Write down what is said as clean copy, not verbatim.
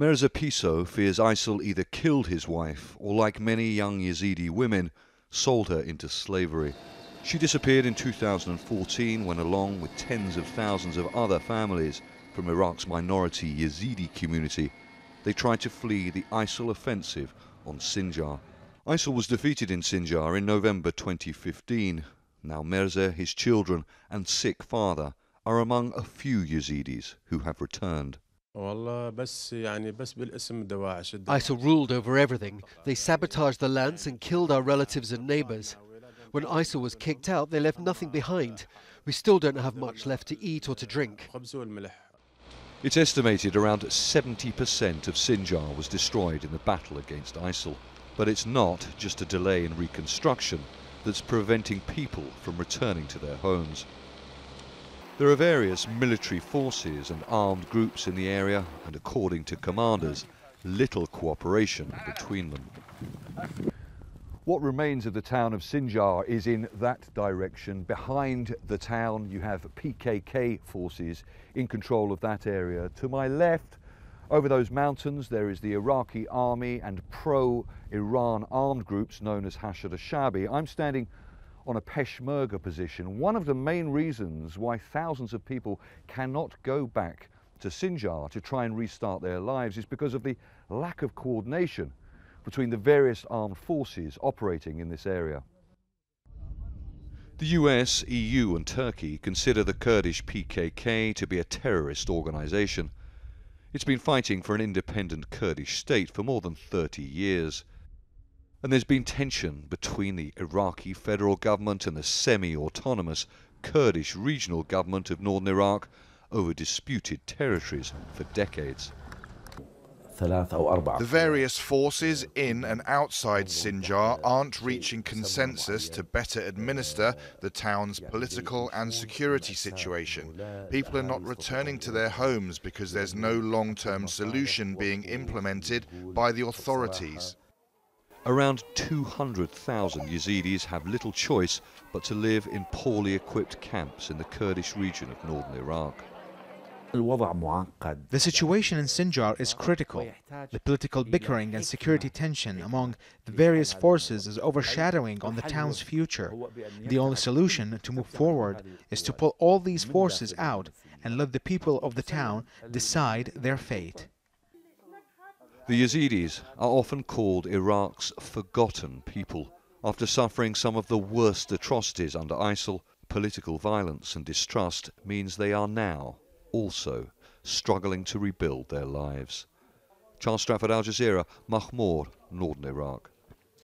Mirza Piso fears ISIL either killed his wife or, like many young Yazidi women, sold her into slavery. She disappeared in 2014 when, along with tens of thousands of other families from Iraq's minority Yazidi community, they tried to flee the ISIL offensive on Sinjar. ISIL was defeated in Sinjar in November 2015. Now Mirza, his children and sick father are among a few Yazidis who have returned. ISIL ruled over everything. They sabotaged the lands and killed our relatives and neighbours. When ISIL was kicked out, they left nothing behind. We still don't have much left to eat or to drink. It's estimated around 70% of Sinjar was destroyed in the battle against ISIL. But it's not just a delay in reconstruction that's preventing people from returning to their homes. There are various military forces and armed groups in the area, and according to commanders, little cooperation between them. What remains of the town of Sinjar is in that direction. Behind the town you have PKK forces in control of that area. To my left, over those mountains, there is the Iraqi army and pro-Iran armed groups known as HOSHIYAR. I'm standing on a PESHMERGA position. One of the main reasons why thousands of people cannot go back to Sinjar to try and restart their lives is because of the lack of coordination between the various armed forces operating in this area. The US, EU and Turkey consider the Kurdish PKK to be a terrorist organization. It's been fighting for an independent Kurdish state for more than 30 years. And there's been tension between the Iraqi federal government and the semi-autonomous Kurdish regional government of northern Iraq over disputed territories for decades. The various forces in and outside Sinjar aren't reaching consensus to better administer the town's political and security situation. People are not returning to their homes because there's no long-term solution being implemented by the authorities. Around 200,000 Yazidis have little choice but to live in poorly equipped camps in the Kurdish region of northern Iraq. The situation in Sinjar is critical. The political bickering and security tension among the various forces is overshadowing on the town's future. The only solution to move forward is to pull all these forces out and let the people of the town decide their fate. The Yazidis are often called Iraq's forgotten people. After suffering some of the worst atrocities under ISIL, political violence and distrust means they are now also struggling to rebuild their lives. Stratford, Al Jazeera, Makhmour, northern Iraq.